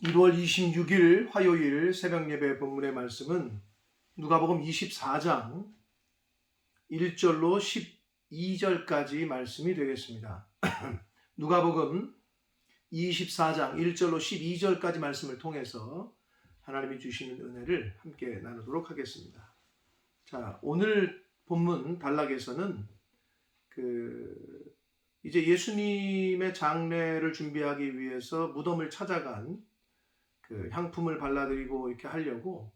1월 26일 화요일 새벽 예배 본문의 말씀은 누가복음 24장 1절로 12절까지 말씀이 되겠습니다. 누가복음 24장 1절로 12절까지 말씀을 통해서 하나님이 주시는 은혜를 함께 나누도록 하겠습니다. 자, 오늘 본문 단락에서는 이제 예수님의 장례를 준비하기 위해서 무덤을 찾아간 향품을 발라드리고 이렇게 하려고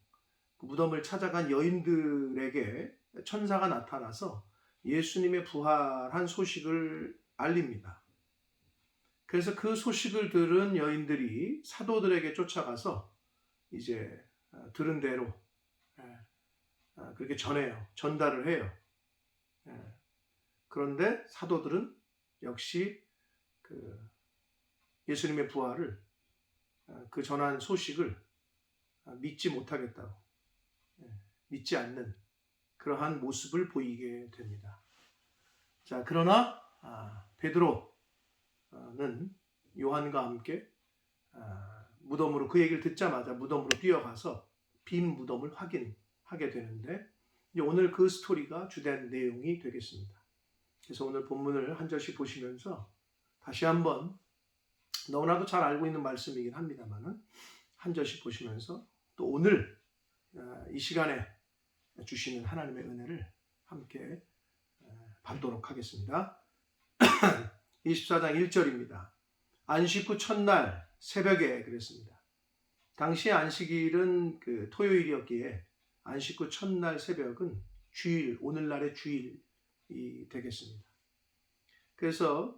그 무덤을 찾아간 여인들에게 천사가 나타나서 예수님의 부활한 소식을 알립니다. 그래서 그 소식을 들은 여인들이 사도들에게 쫓아가서 이제 들은 대로 그렇게 전달을 해요. 그런데 사도들은 역시 예수님의 부활을 그 전한 소식을 믿지 못하겠다고, 믿지 않는 그러한 모습을 보이게 됩니다. 자, 그러나 베드로는 요한과 함께 무덤으로, 그 얘기를 듣자마자 무덤으로 뛰어가서 빈 무덤을 확인하게 되는데, 오늘 그 스토리가 주된 내용이 되겠습니다. 그래서 오늘 본문을 한 절씩 보시면서 다시 한번 너무나도 잘 알고 있는 말씀이긴 합니다만 한 절씩 보시면서 또 오늘 이 시간에 주시는 하나님의 은혜를 함께 받도록 하겠습니다. 24장 1절입니다. 안식 후 첫날 새벽에 그랬습니다. 당시 안식일은 토요일이었기에 안식 후 첫날 새벽은 주일, 오늘날의 주일이 되겠습니다. 그래서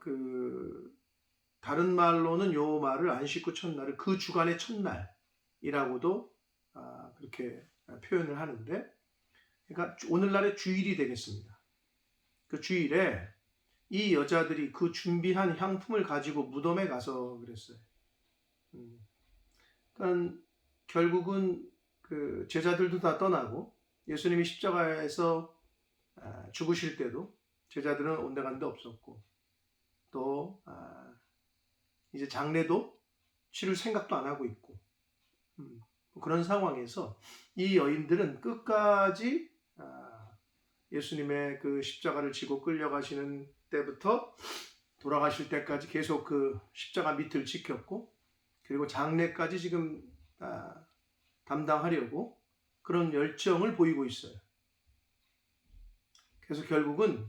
다른 말로는 요 말을 안식 후 첫날을 그 주간의 첫날이라고도 그렇게 표현을 하는데, 그러니까 오늘날의 주일이 되겠습니다. 그 주일에 이 여자들이 그 준비한 향품을 가지고 무덤에 가서 그랬어요. 그러니까 결국은 그 제자들도 다 떠나고 예수님이 십자가에서 죽으실 때도 제자들은 온데간데 없었고, 또 이제 장례도 치를 생각도 안 하고 있고, 그런 상황에서 이 여인들은 끝까지 예수님의 그 십자가를 지고 끌려가시는 때부터 돌아가실 때까지 계속 그 십자가 밑을 지켰고, 그리고 장례까지 지금 담당하려고 그런 열정을 보이고 있어요. 그래서 결국은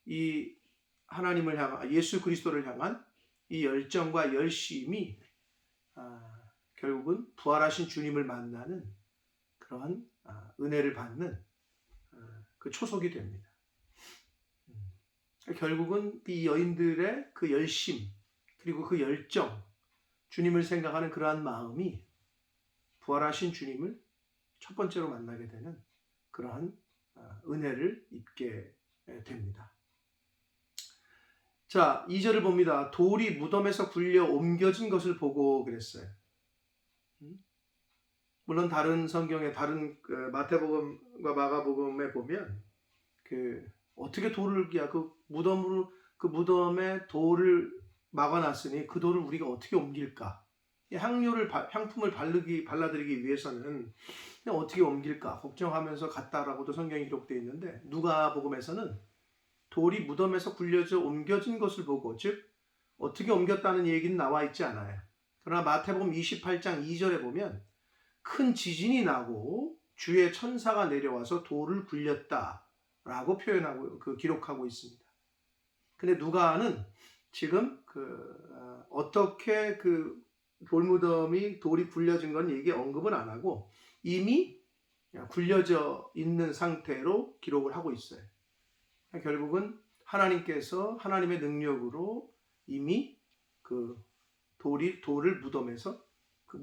이 하나님을 향한, 예수 그리스도를 향한 이 열정과 열심이 결국은 부활하신 주님을 만나는 그러한 은혜를 받는 그 초석이 됩니다. 결국은 이 여인들의 그 열심, 그리고 그 열정, 주님을 생각하는 그러한 마음이 부활하신 주님을 첫 번째로 만나게 되는 그러한 은혜를 입게 됩니다. 자, 2절을 봅니다. 돌이 무덤에서 굴려 옮겨진 것을 보고 그랬어요. 물론 다른 성경에, 다른 마태복음과 마가복음에 보면 어떻게 돌을, 그 무덤에 돌을 막아놨으니 그 돌을 우리가 어떻게 옮길까? 향품을 발라드리기 위해서는 어떻게 옮길까 걱정하면서 갔다라고도 성경이 기록되어 있는데, 누가복음에서는 돌이 무덤에서 굴려져 옮겨진 것을 보고, 즉 어떻게 옮겼다는 얘기는 나와 있지 않아요. 그러나 마태복음 28장 2절에 보면 큰 지진이 나고 주의 천사가 내려와서 돌을 굴렸다라고 표현하고 기록하고 있습니다. 근데 누가는 지금 어떻게 돌무덤이 돌이 굴려진 건 얘기 언급은 안 하고 이미 굴려져 있는 상태로 기록을 하고 있어요. 결국은 하나님께서 하나님의 능력으로 이미 돌을 무덤에서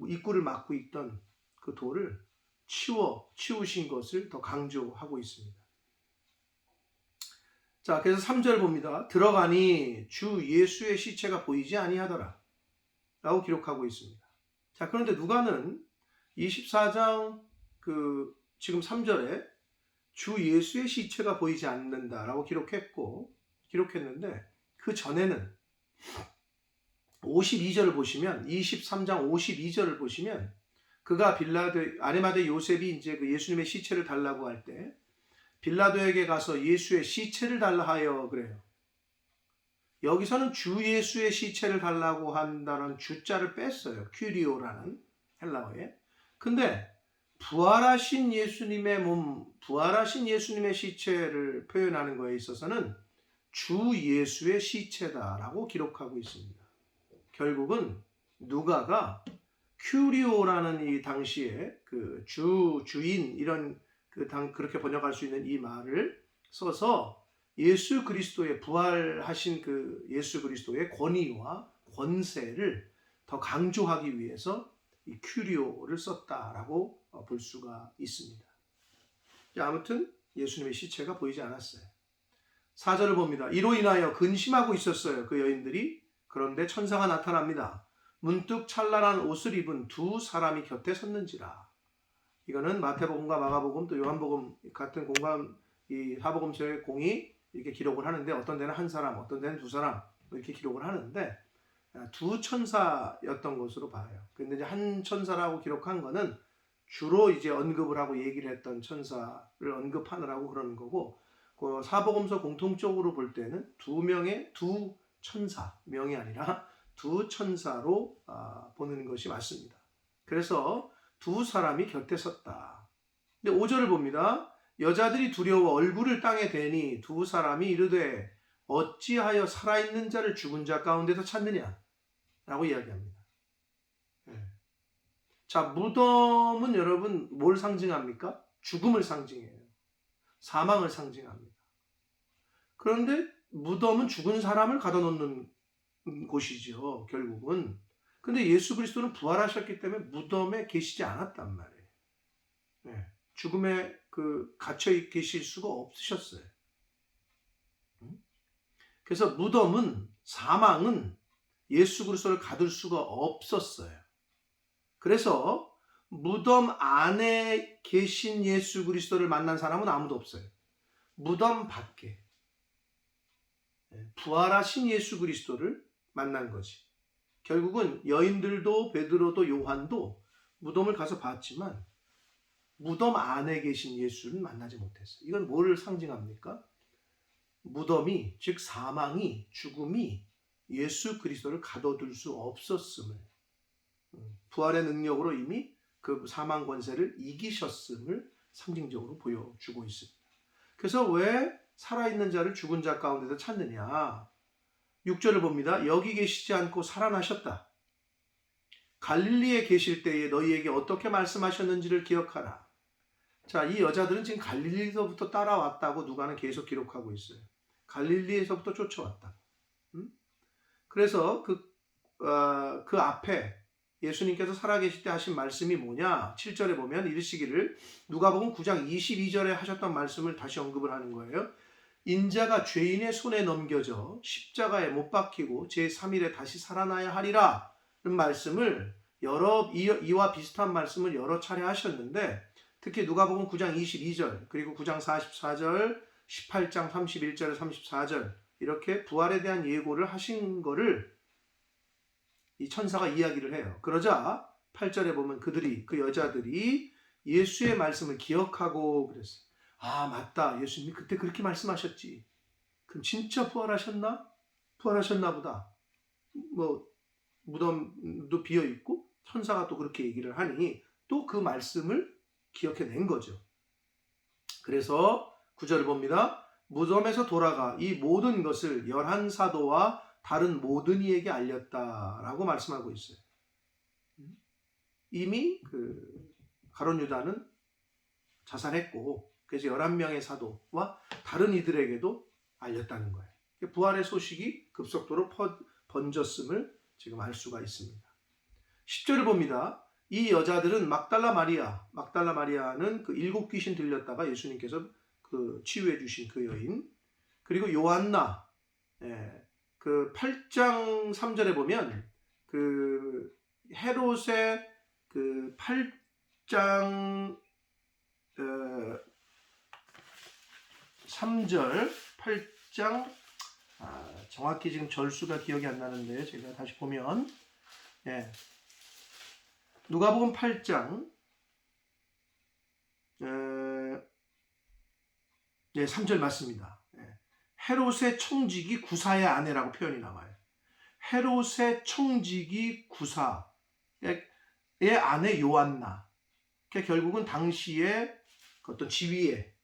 입구를 막고 있던 그 돌을 치우신 것을 더 강조하고 있습니다. 자, 그래서 3절 봅니다. 들어가니 주 예수의 시체가 보이지 아니하더라 라고 기록하고 있습니다. 자, 그런데 누가는 24장 지금 3절에 주 예수의 시체가 보이지 않는다라고 기록했는데, 그 전에는 52절을 보시면 23장 52절을 보시면 그가 아리마대 요셉이 이제 그 예수님의 시체를 달라고 할 때 빌라도에게 가서 예수의 시체를 달라 하여 그래요. 여기서는 주 예수의 시체를 달라고 한다는 주자를 뺐어요. 큐리오라는 헬라어에. 근데 부활하신 예수님의 몸, 부활하신 예수님의 시체를 표현하는 거에 있어서는 주 예수의 시체다라고 기록하고 있습니다. 결국은 누가가 큐리오라는 이 당시에 그 주인 이런 그렇게 번역할 수 있는 이 말을 써서 예수 그리스도의 부활하신 그 예수 그리스도의 권위와 권세를 더 강조하기 위해서 이 큐리오를 썼다라고 볼 수가 있습니다. 아무튼 예수님의 시체가 보이지 않았어요. 4절을 봅니다. 이로 인하여 근심하고 있었어요. 그 여인들이. 그런데 천사가 나타납니다. 문득 찬란한 옷을 입은 두 사람이 곁에 섰는지라. 이거는 마태복음과 마가복음 또 요한복음 같은 이 사복음서의 공이 이렇게 기록을 하는데 어떤 데는 한 사람, 어떤 데는 두 사람 이렇게 기록을 하는데 두 천사였던 것으로 봐요. 근데 이제 한 천사라고 기록한 거는 주로 이제 언급을 하고 얘기를 했던 천사를 언급하느라고 그러는 거고, 그 사복음서 공통적으로 볼 때는 두 천사, 명이 아니라 두 천사로 보는 것이 맞습니다. 그래서 두 사람이 곁에 섰다. 근데 5절을 봅니다. 여자들이 두려워 얼굴을 땅에 대니 두 사람이 이르되 어찌하여 살아있는 자를 죽은 자 가운데서 찾느냐? 라고 이야기합니다. 자, 무덤은 여러분 뭘 상징합니까? 죽음을 상징해요. 사망을 상징합니다. 그런데 무덤은 죽은 사람을 가둬놓는 곳이죠, 결국은. 근데 예수 그리스도는 부활하셨기 때문에 무덤에 계시지 않았단 말이에요. 죽음에 갇혀 계실 수가 없으셨어요. 그래서 무덤은, 사망은 예수 그리스도를 가둘 수가 없었어요. 그래서 무덤 안에 계신 예수 그리스도를 만난 사람은 아무도 없어요. 무덤 밖에 부활하신 예수 그리스도를 만난 거지. 결국은 여인들도 베드로도 요한도 무덤을 가서 봤지만 무덤 안에 계신 예수를 만나지 못했어요. 이건 뭐를 상징합니까? 무덤이, 즉 사망이, 죽음이 예수 그리스도를 가둬둘 수 없었음을, 부활의 능력으로 이미 그 사망 권세를 이기셨음을 상징적으로 보여주고 있습니다. 그래서 왜 살아있는 자를 죽은 자 가운데서 찾느냐? 6절을 봅니다. 여기 계시지 않고 살아나셨다. 갈릴리에 계실 때에 너희에게 어떻게 말씀하셨는지를 기억하라. 자, 이 여자들은 지금 갈릴리에서부터 따라왔다고 누가는 계속 기록하고 있어요. 갈릴리에서부터 쫓아왔다. 그래서 그 앞에 예수님께서 살아계실 때 하신 말씀이 뭐냐? 7절에 보면 이르시기를, 누가복음 9장 22절에 하셨던 말씀을 다시 언급을 하는 거예요. 인자가 죄인의 손에 넘겨져 십자가에 못 박히고 제3일에 다시 살아나야 하리라 는 말씀을 이와 비슷한 말씀을 여러 차례 하셨는데, 특히 누가복음 9장 22절 그리고 9장 44절 18장 31절 34절 이렇게 부활에 대한 예고를 하신 거를 이 천사가 이야기를 해요. 그러자 8절에 보면 그 여자들이 예수의 말씀을 기억하고 그랬어요. 아, 맞다. 예수님이 그때 그렇게 말씀하셨지. 그럼 진짜 부활하셨나? 부활하셨나 보다. 무덤도 비어 있고 천사가 또 그렇게 얘기를 하니 또 그 말씀을 기억해낸 거죠. 그래서 9절을 봅니다. 무덤에서 돌아가 이 모든 것을 11사도와 다른 모든 이에게 알렸다라고 말씀하고 있어요. 이미 가룟 유다는 자살했고, 그래서 11명의 사도와 다른 이들에게도 알렸다는 거예요. 부활의 소식이 급속도로 번졌음을 지금 알 수가 있습니다. 10절을 봅니다. 이 여자들은 막달라 마리아는 그 7 귀신 들렸다가 예수님께서 치유해 주신 그 여인, 그리고 요한나, 그 8장 3절에 보면 헤롯의 8장 3절 8장 정확히 지금 절수가 기억이 안 나는데 제가 다시 보면 예. 누가복음 8장 3절 맞습니다. 헤롯의 청지기 구사의 아내라고 표현이 나와요. 헤롯의 청지기 구사의 아내 요한나. 그러니까 결국은 당시에 어떤 지위에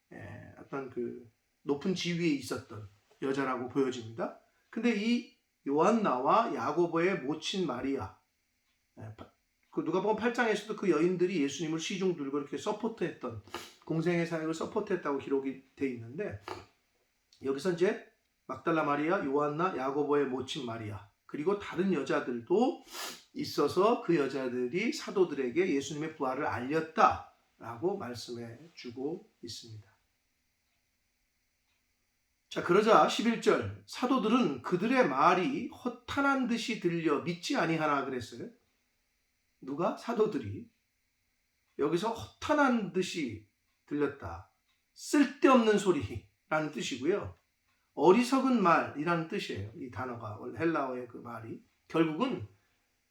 어떤 그 높은 지위에 있었던 여자라고 보여집니다. 근데 이 요한나와 야고보의 모친 마리아, 그 누가복음 8장에서도 그 여인들이 예수님을 시중 들고 이렇게 서포트했던, 공생의 사역을 서포트했다고 기록이 돼 있는데, 여기서 이제 막달라 마리아, 요한나, 야고보의 모친 마리아, 그리고 다른 여자들도 있어서 그 여자들이 사도들에게 예수님의 부활을 알렸다라고 말씀해 주고 있습니다. 자, 그러자 11절, 사도들은 그들의 말이 허탄한 듯이 들려 믿지 아니하나 그랬어요. 누가? 사도들이. 여기서 허탄한 듯이 들렸다. 쓸데없는 소리라는 뜻이고요. 어리석은 말이라는 뜻이에요. 이 단어가, 헬라어의 그 말이. 결국은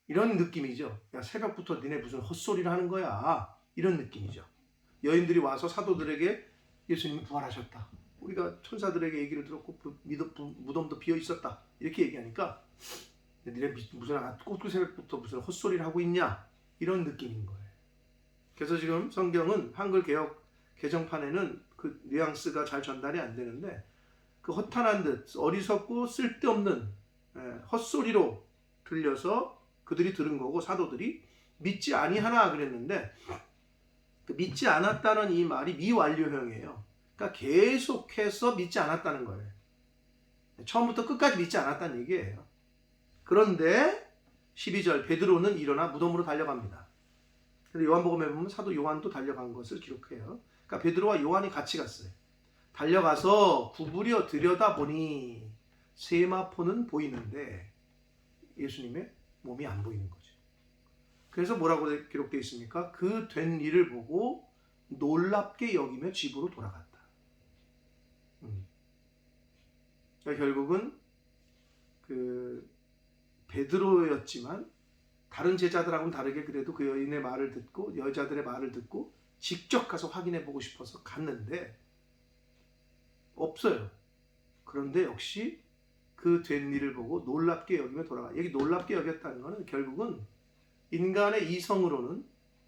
이런 느낌이죠. 야, 새벽부터 니네 무슨 헛소리를 하는 거야. 이런 느낌이죠. 여인들이 와서 사도들에게 예수님이 부활하셨다. 우리가 천사들에게 얘기를 들었고 무덤도 비어 있었다. 이렇게 얘기하니까 니네 무슨 꼬투 새벽부터 무슨 헛소리를 하고 있냐. 이런 느낌인 거예요. 그래서 지금 성경은 한글 개역 개정판에는 그 뉘앙스가 잘 전달이 안 되는데, 그 허탄한 듯 어리석고 쓸데없는 헛소리로 들려서 그들이 들은 거고, 사도들이 믿지 아니하나 그랬는데, 그 믿지 않았다는 이 말이 미완료형이에요. 그러니까 계속해서 믿지 않았다는 거예요. 처음부터 끝까지 믿지 않았다는 얘기예요. 그런데 12절, 베드로는 일어나 무덤으로 달려갑니다. 근데 요한복음에 보면 사도 요한도 달려간 것을 기록해요. 그러니까 베드로와 요한이 같이 갔어요. 달려가서 구부려 들여다보니 세마포는 보이는데 예수님의 몸이 안 보이는 거죠. 그래서 뭐라고 기록되어 있습니까? 그 된 일을 보고 놀랍게 여기며 집으로 돌아갔다. 그러니까 결국은 그 베드로였지만 다른 제자들하고는 다르게 그래도 그 여인의 말을 듣고 여자들의 말을 듣고 직접 가서 확인해 보고 싶어서 갔는데 없어요. 그런데 역시 그 된 일을 보고 놀랍게 여기며 돌아가. 여기 놀랍게 여겼다는 것은 결국은 인간의 이성으로는,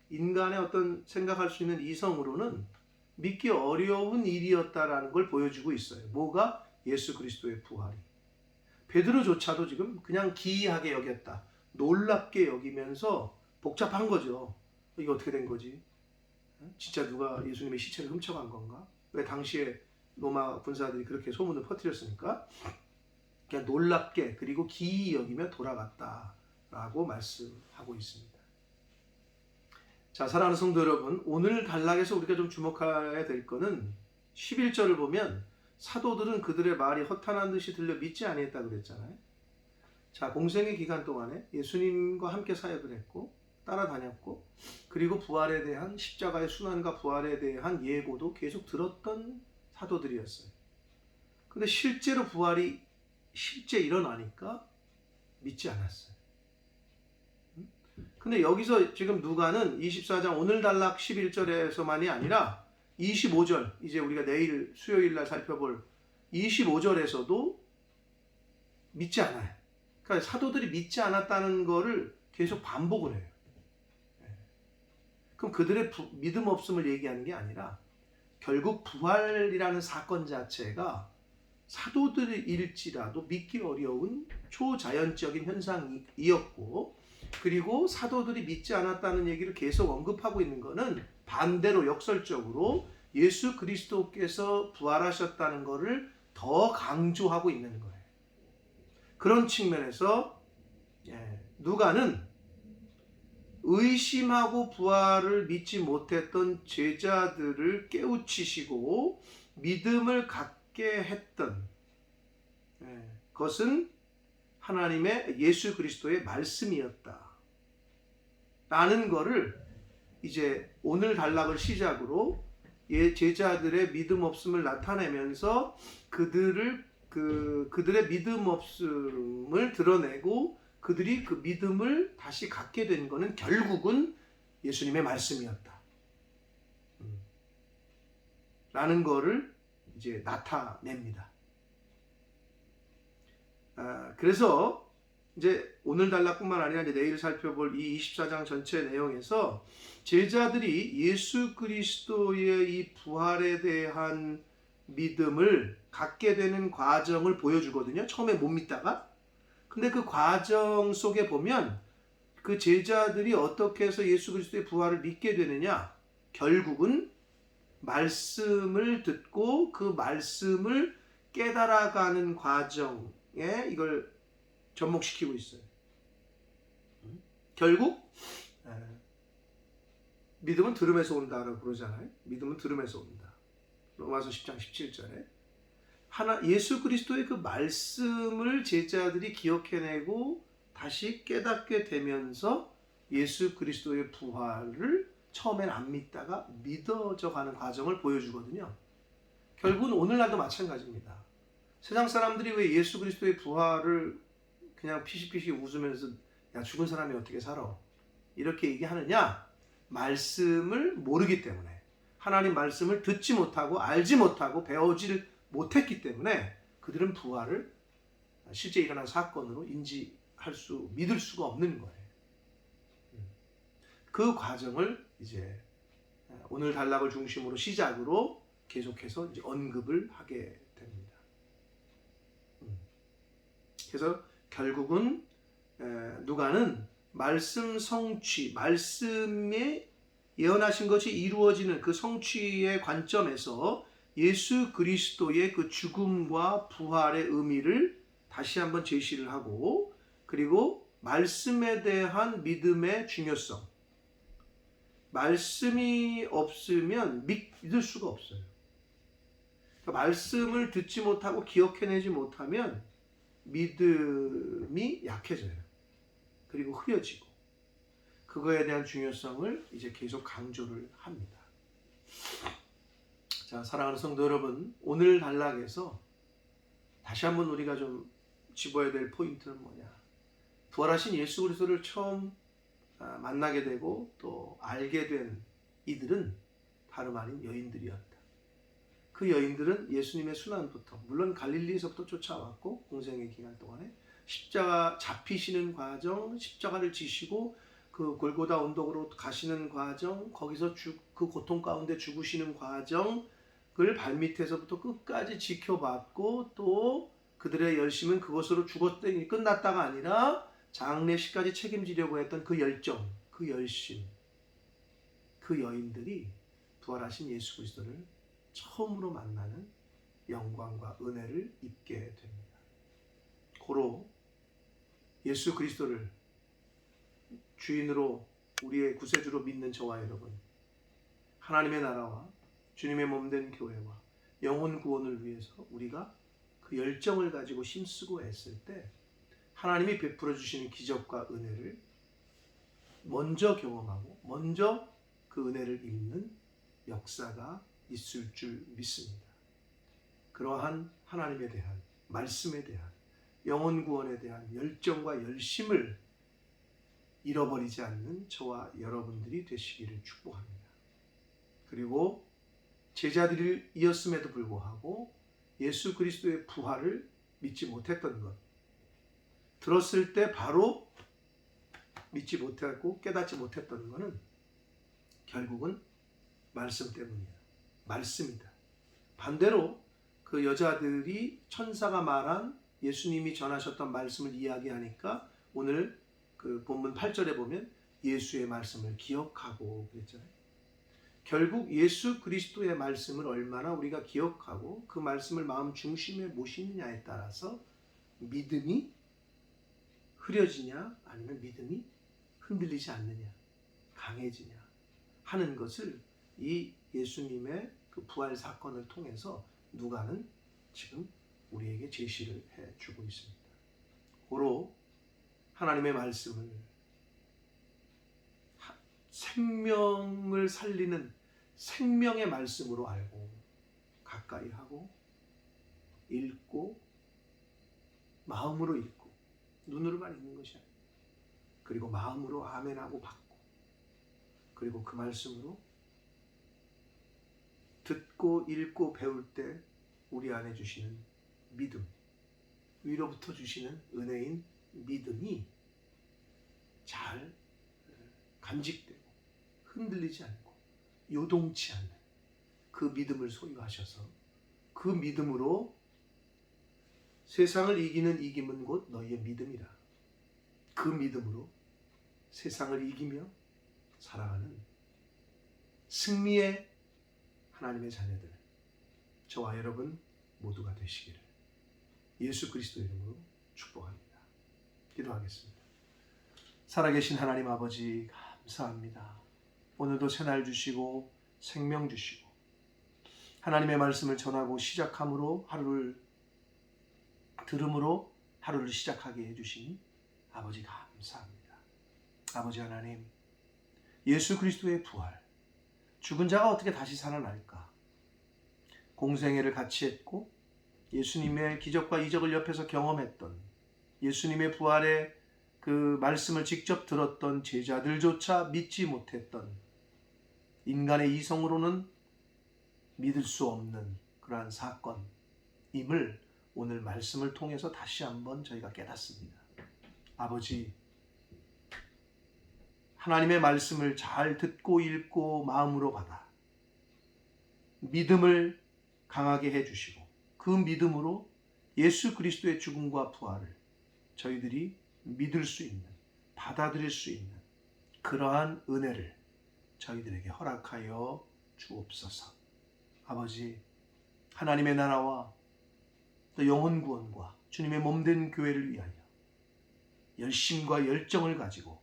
인간의 어떤 생각할 수 있는 이성으로는 믿기 어려운 일이었다라는 걸 보여주고 있어요. 뭐가? 예수 그리스도의 부활이. 베드로조차도 지금 그냥 기이하게 여겼다. 놀랍게 여기면서 복잡한 거죠. 이게 어떻게 된 거지? 진짜 누가 예수님의 시체를 훔쳐간 건가? 왜 당시에 로마 군사들이 그렇게 소문을 퍼뜨렸으니까? 그냥 놀랍게 그리고 기이 여기며 돌아갔다라고 말씀하고 있습니다. 자, 사랑하는 성도 여러분, 오늘 단락에서 우리가 좀 주목해야 될 것은 11절을 보면 사도들은 그들의 말이 허탄한 듯이 들려 믿지 아니했다고 그랬잖아요. 자, 공생의 기간 동안에 예수님과 함께 사역을 했고 따라다녔고, 그리고 부활에 대한, 십자가의 순환과 부활에 대한 예고도 계속 들었던 사도들이었어요. 근데 실제로 부활이 실제 일어나니까 믿지 않았어요. 근데 여기서 지금 누가는 24장 오늘 단락 11절에서만이 아니라 25절, 이제 우리가 내일 수요일 날 살펴볼 25절에서도 믿지 않아요. 그러니까 사도들이 믿지 않았다는 거를 계속 반복을 해요. 그럼 그들의 믿음 없음을 얘기하는 게 아니라 결국 부활이라는 사건 자체가 사도들일지라도 믿기 어려운 초자연적인 현상이었고, 그리고 사도들이 믿지 않았다는 얘기를 계속 언급하고 있는 것은 반대로 역설적으로 예수 그리스도께서 부활하셨다는 것을 더 강조하고 있는 거예요. 그런 측면에서 누가는 의심하고 부활을 믿지 못했던 제자들을 깨우치시고 믿음을 갖게 했던 것은 하나님의 예수 그리스도의 말씀이었다 라는 것을 이제 오늘 단락을 시작으로 제자들의 믿음 없음을 나타내면서 그들의 믿음 없음을 드러내고 그들이 그 믿음을 다시 갖게 된 것은 결국은 예수님의 말씀이었다. 라는 거를 이제 나타냅니다. 그래서 이제 오늘 단락뿐만 아니라 이제 내일 살펴볼 이 24장 전체 내용에서 제자들이 예수 그리스도의 이 부활에 대한 믿음을 갖게 되는 과정을 보여주거든요. 처음에 못 믿다가. 근데 그 과정 속에 보면 그 제자들이 어떻게 해서 예수 그리스도의 부활을 믿게 되느냐? 결국은 말씀을 듣고 그 말씀을 깨달아가는 과정에 이걸 접목시키고 있어요. 결국 믿음은 들음에서 온다라고 그러잖아요. 믿음은 들음에서 온다. 로마서 10장 17절에 예수 그리스도의 그 말씀을 제자들이 기억해내고 다시 깨닫게 되면서 예수 그리스도의 부활을 처음엔 안 믿다가 믿어져 가는 과정을 보여주거든요. 결국은 오늘날도 마찬가지입니다. 세상 사람들이 왜 예수 그리스도의 부활을 그냥 피식피식 웃으면서 야 죽은 사람이 어떻게 살아? 이렇게 얘기하느냐? 말씀을 모르기 때문에 하나님 말씀을 듣지 못하고 알지 못하고 배우지를 못했기 때문에 그들은 부활을 실제 일어난 사건으로 믿을 수가 없는 거예요. 그 과정을 이제 오늘 단락을 중심으로 시작으로 계속해서 이제 언급을 하게 됩니다. 그래서 결국은 누가는 말씀 성취, 말씀에 예언하신 것이 이루어지는 그 성취의 관점에서 예수 그리스도의 그 죽음과 부활의 의미를 다시 한번 제시를 하고 그리고 말씀에 대한 믿음의 중요성. 말씀이 없으면 믿을 수가 없어요. 그러니까 말씀을 듣지 못하고 기억해내지 못하면 믿음이 약해져요. 그리고 흐려지고 그거에 대한 중요성을 이제 계속 강조를 합니다. 자, 사랑하는 성도 여러분, 오늘 단락에서 다시 한번 우리가 좀 짚어야 될 포인트는 뭐냐? 부활하신 예수 그리스도를 처음 만나게 되고 또 알게 된 이들은 다름 아닌 여인들이었다. 그 여인들은 예수님의 순환부터 물론 갈릴리에서부터 쫓아왔고 공생의 기간 동안에 십자가 잡히시는 과정, 십자가를 지시고 그 골고다 언덕으로 가시는 과정, 거기서 그 고통 가운데 죽으시는 과정을 발밑에서부터 끝까지 지켜봤고 또 그들의 열심은 그것으로 죽었더니 끝났다가 아니라 장례식까지 책임지려고 했던 그 열정, 그 열심, 그 여인들이 부활하신 예수 그리스도를 처음으로 만나는 영광과 은혜를 입게 됩니다. 고로 예수 그리스도를 주인으로 우리의 구세주로 믿는 저와 여러분, 하나님의 나라와 주님의 몸된 교회와 영혼 구원을 위해서 우리가 그 열정을 가지고 힘쓰고 애쓸 때 하나님이 베풀어 주시는 기적과 은혜를 먼저 경험하고 먼저 그 은혜를 입는 역사가 있을 줄 믿습니다. 그러한 하나님에 대한 말씀에 대한 영혼 구원에 대한 열정과 열심을 잃어버리지 않는 저와 여러분들이 되시기를 축복합니다. 그리고 제자들이었음에도 불구하고 예수 그리스도의 부활을 믿지 못했던 것, 들었을 때 바로 믿지 못하고 깨닫지 못했던 것은 결국은 말씀 때문이야. 말씀이다. 반대로 그 여자들이 천사가 말한 예수님이 전하셨던 말씀을 이야기하니까 오늘 그 본문 8절에 보면 예수의 말씀을 기억하고 그랬잖아요. 결국 예수 그리스도의 말씀을 얼마나 우리가 기억하고 그 말씀을 마음 중심에 모시느냐에 따라서 믿음이 흐려지냐 아니면 믿음이 흔들리지 않느냐 강해지냐 하는 것을 이 예수님의 그 부활 사건을 통해서 누가는 지금 우리에게 제시를 해주고 있습니다. 고로 하나님의 말씀을 생명을 살리는 생명의 말씀으로 알고 가까이 하고 읽고 마음으로 읽고 눈으로만 읽는 것이 아니에요. 그리고 마음으로 아멘하고 받고, 그리고 그 말씀으로 듣고 읽고 배울 때 우리 안에 주시는 믿음, 위로부터 주시는 은혜인 믿음이 잘 간직되고 흔들리지 않고 요동치 않는 그 믿음을 소유하셔서 그 믿음으로 세상을 이기는 이김은 곧 너희의 믿음이라. 그 믿음으로 세상을 이기며 살아가는 승리의 하나님의 자녀들, 저와 여러분 모두가 되시기를 예수 그리스도 이름으로 축복합니다. 기도하겠습니다. 살아계신 하나님 아버지, 감사합니다. 오늘도 새날 주시고 생명 주시고 하나님의 말씀을 전하고 시작함으로 하루를 들음으로 하루를 시작하게 해주시니 아버지 감사합니다. 아버지 하나님, 예수 그리스도의 부활, 죽은 자가 어떻게 다시 살아날까? 공생애를 같이 했고 예수님의 기적과 이적을 옆에서 경험했던, 예수님의 부활의 그 말씀을 직접 들었던 제자들조차 믿지 못했던, 인간의 이성으로는 믿을 수 없는 그러한 사건임을 오늘 말씀을 통해서 다시 한번 저희가 깨닫습니다. 아버지, 하나님의 말씀을 잘 듣고 읽고 마음으로 받아 믿음을 강하게 해주시고 그 믿음으로 예수 그리스도의 죽음과 부활을 저희들이 믿을 수 있는, 받아들일 수 있는 그러한 은혜를 저희들에게 허락하여 주옵소서. 아버지, 하나님의 나라와 또 영혼 구원과 주님의 몸된 교회를 위하여 열심과 열정을 가지고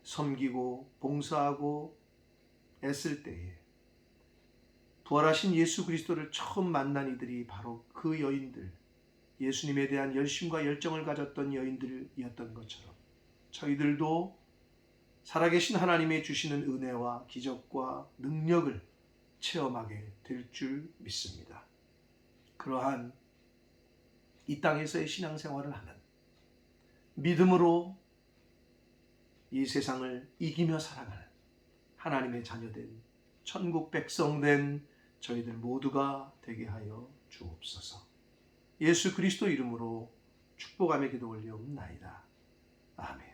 섬기고 봉사하고 애쓸 때에 부활하신 예수 그리스도를 처음 만난 이들이 바로 그 여인들, 예수님에 대한 열심과 열정을 가졌던 여인들이었던 것처럼 저희들도 살아계신 하나님의 주시는 은혜와 기적과 능력을 체험하게 될 줄 믿습니다. 그러한 이 땅에서의 신앙생활을 하는, 믿음으로 이 세상을 이기며 살아가는 하나님의 자녀된, 천국 백성된 저희들 모두가 되게 하여 주옵소서. 예수 그리스도 이름으로 축복하며 기도 올리옵나이다. 아멘.